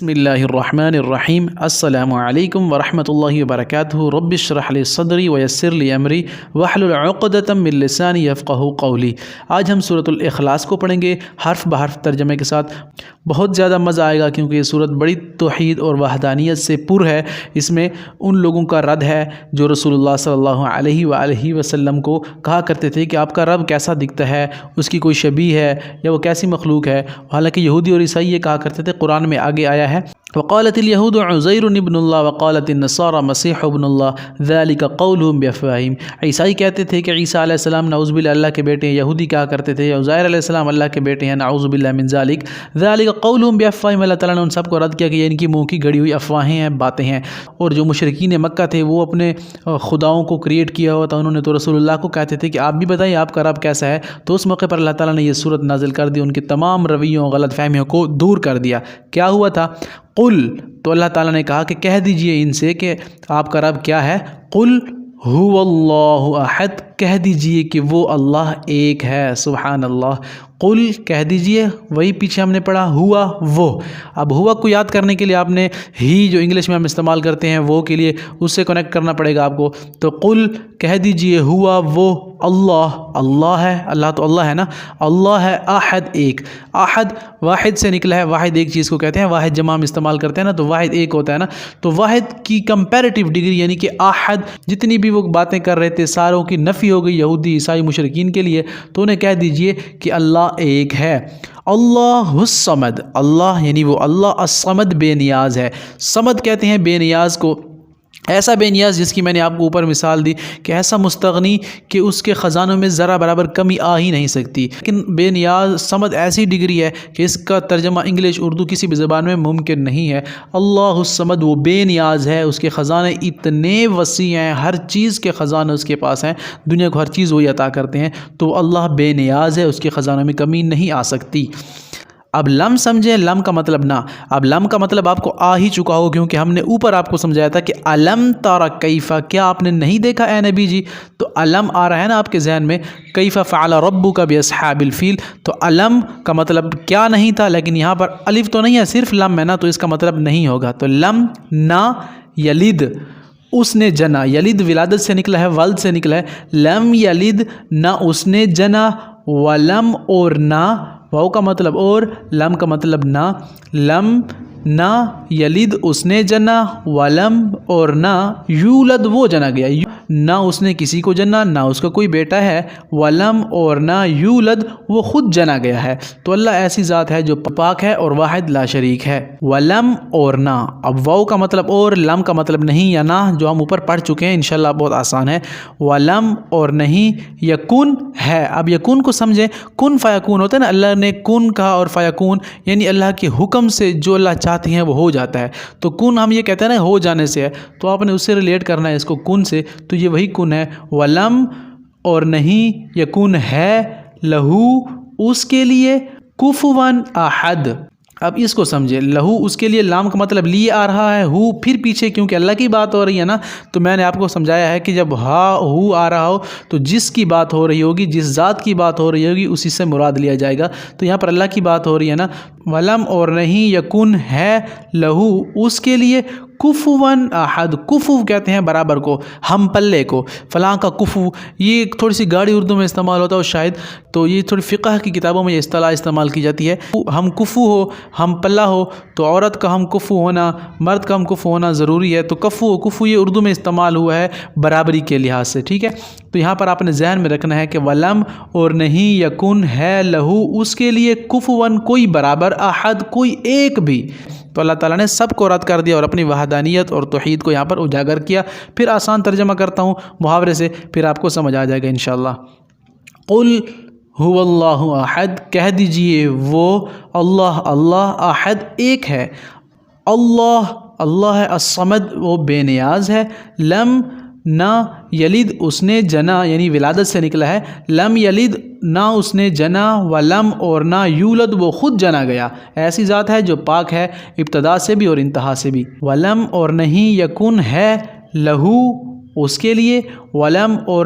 بسم اللہ الرحمن الرحیم السلام علیکم ورحمۃ اللہ وبرکاتہ رب اشرح لی صدری ویسر لی امری واحلل عقدۃ من لسانی یفقہوا قولی۔ آج ہم سورۃ الاخلاص کو پڑھیں گے حرف بحرف ترجمے کے ساتھ۔ بہت زیادہ مزہ آئے گا کیونکہ یہ سورت بڑی توحید اور وحدانیت سے پر ہے۔ اس میں ان لوگوں کا رد ہے جو رسول اللہ صلی اللہ علیہ وآلہ وسلم کو کہا کرتے تھے کہ آپ کا رب کیسا دکھتا ہے، اس کی کوئی شبیہ ہے یا وہ کیسی مخلوق ہے۔ حالانکہ یہودی اور عیسائی یہ کہا کرتے تھے، قرآن میں آگے آیا ہے وقالت اليهود عزیر ابن اللہ وقالت النصارى مسیح ابن اللہ ذلك قولهم بافواہہم۔ عیسائی کہتے تھے کہ عیسیٰ علیہ السلام نعوذ باللہ اللہ کے بیٹے ہیں، یہودی کہا کرتے تھے عزیر علیہ السلام اللہ کے بیٹے ہیں، نعوذ باللہ من ذلک ذلك قولهم بافواہہم۔ اللہ تعالیٰ نے ان سب کو رد کیا کہ یہ ان کی منہ کی گڑی ہوئی افواہیں ہیں، باتیں ہیں۔ اور جو مشرکین مکہ تھے وہ اپنے خداؤں کو کریٹ کیا ہوا تھا، انہوں نے تو رسول اللہ کو کہتے تھے کہ آپ بھی بتائیے آپ کا رب کیسا ہے۔ تو اس موقع پر اللہ تعالیٰ نے یہ سورت نازل کر دی، ان کے تمام رویوں غلط فہمیوں کو دور کر دیا۔ کیا ہوا تھا؟ قل، تو اللہ تعالیٰ نے کہا کہ کہہ دیجئے ان سے کہ آپ کا رب کیا ہے۔ قل هو اللہ احد، کہہ دیجئے کہ وہ اللہ ایک ہے۔ سبحان اللہ۔ قل کہہ دیجئے، وہی پیچھے ہم نے پڑھا ہوا وہ۔ اب ہوا کو یاد کرنے کے لیے آپ نے ہی جو انگلش میں ہم استعمال کرتے ہیں وہ کے لیے اس سے کنیکٹ کرنا پڑے گا آپ کو۔ تو قل کہہ دیجئے ہوا وہ اللہ، اللہ ہے، اللہ تو اللہ ہے نا، اللہ ہے احد ایک۔ احد واحد سے نکلا ہے، واحد ایک چیز کو کہتے ہیں، واحد جمع ہم استعمال کرتے ہیں نا تو واحد ایک ہوتا ہے نا، تو واحد کی کمپیریٹیو ڈگری یعنی کہ احد جتنی بھی وہ باتیں کر رہے تھے ساروں کی نفی ہو گئی یہودی عیسائی مشرکین کے لیے۔ تو انہیں کہہ دیجئے کہ اللہ ایک ہے۔ اللہ الصمد، اللہ یعنی وہ اللہ الصمد بے نیاز ہے۔ صمد کہتے ہیں بے نیاز کو، ایسا بے نیاز جس کی میں نے آپ کو اوپر مثال دی کہ ایسا مستغنی کہ اس کے خزانوں میں ذرا برابر کمی آ ہی نہیں سکتی۔ لیکن بے نیاز صمد ایسی ڈگری ہے کہ اس کا ترجمہ انگلش اردو کسی بھی زبان میں ممکن نہیں ہے۔ اللہ الصمد وہ بے نیاز ہے، اس کے خزانے اتنے وسیع ہیں، ہر چیز کے خزانے اس کے پاس ہیں، دنیا کو ہر چیز وہی عطا کرتے ہیں، تو اللہ بے نیاز ہے، اس کے خزانوں میں کمی نہیں آ سکتی۔ اب لم سمجھیں، لم کا مطلب نہ، اب لم کا مطلب آپ کو آ ہی چکا ہو کیونکہ ہم نے اوپر آپ کو سمجھایا تھا کہ علم تارا کیفا، کیا آپ نے نہیں دیکھا اے نبی جی؟ تو علم آ رہا ہے نا آپ کے ذہن میں، کیفا فعل ربک باصحاب الفیل، تو علم کا مطلب کیا نہیں تھا، لیکن یہاں پر الف تو نہیں ہے، صرف لم ہے نا، تو اس کا مطلب نہیں ہوگا۔ تو لم نہ یلد، اس نے جنا، یلد ولادت سے نکلا ہے، ولد سے نکلا ہے، لم یلد نہ اس نے جنا، ولم اور نہ، واو کا مطلب اور، لم کا مطلب نہ، لم نہ یلد اس نے جنا، ولم اور نہ یولد وہ جنا گیا، نہ اس نے کسی کو جنا، نہ اس کا کوئی بیٹا ہے، ولم اور نہ یولد وہ خود جنا گیا ہے۔ تو اللہ ایسی ذات ہے جو پاک ہے اور واحد لا شریک ہے۔ ولم اور نہ، اب واو کا مطلب اور، لم کا مطلب نہیں یا نہ، جو ہم اوپر پڑھ چکے ہیں انشاءاللہ بہت آسان ہے۔ ولم اور نہیں، یکن ہے۔ اب یکن کو سمجھیں، کن فیکون ہوتا ہے نا، اللہ نے کن کہا اور فیکون یعنی اللہ کے حکم سے جو اللہ چاہتے ہیں وہ ہو جاتا ہے۔ تو کن ہم یہ کہتے ہیں نا ہو جانے سے ہے، تو آپ نے اس سے ریلیٹ کرنا ہے اس کو کن سے، تو یہ وہی کن ہے۔ ولم اور نہیں، یکن ہے، لہو اس کے لیے، کفواً احد۔ اب اس کو سمجھے، لہو اس کے لیے، لام کا مطلب لیے آ رہا ہے، ہو پھر پیچھے کیونکہ اللہ کی بات ہو رہی ہے نا، تو میں نے آپ کو سمجھایا ہے کہ جب ہا ہو آ رہا ہو تو جس کی بات ہو رہی ہوگی، جس ذات کی بات ہو رہی ہوگی اسی سے مراد لیا جائے گا۔ تو یہاں پر اللہ کی بات ہو رہی ہے نا، ولم اور نہیں، یکن ہے، لہو اس کے لیے، کفواً احد، کفو کہتے ہیں برابر کو، ہم پلے کو، فلاں کا کفو، یہ تھوڑی سی گاڑی اردو میں استعمال ہوتا ہے شاید، تو یہ تھوڑی فقہ کی کتابوں میں یہ اصطلاح استعمال کی جاتی ہے۔ ہم کفو ہو، ہم پلہ ہو، تو عورت کا ہم کفو ہونا، مرد کا ہم کفو ہونا ضروری ہے۔ تو کفو کفو یہ اردو میں استعمال ہوا ہے برابری کے لحاظ سے، ٹھیک ہے۔ تو یہاں پر آپ نے ذہن میں رکھنا ہے کہ ولم اور نہیں، یکن ہے، لہو اس کے لیے، کفواً کوئی برابر، احد کوئی ایک بھی۔ تو اللہ تعالیٰ نے سب کو رد کر دیا اور اپنی وحدانیت اور توحید کو یہاں پر اجاگر کیا۔ پھر آسان ترجمہ کرتا ہوں محاورے سے، پھر آپ کو سمجھ آ جائے گا انشاءاللہ۔ قل هو اللہ احد، کہہ دیجئے وہ اللہ، اللہ احد ایک ہے، اللہ اللہ ہے، الصمد وہ بے نیاز ہے، لم نہ یلد اس نے جنا یعنی ولادت سے نکلا ہے، لم یلد نہ اس نے جنا، ولم اور نہ یولد وہ خود جنا گیا۔ ایسی ذات ہے جو پاک ہے ابتدا سے بھی اور انتہا سے بھی۔ ولم اور نہیں، یکن ہے، لہو اس کے لیے، ولم اور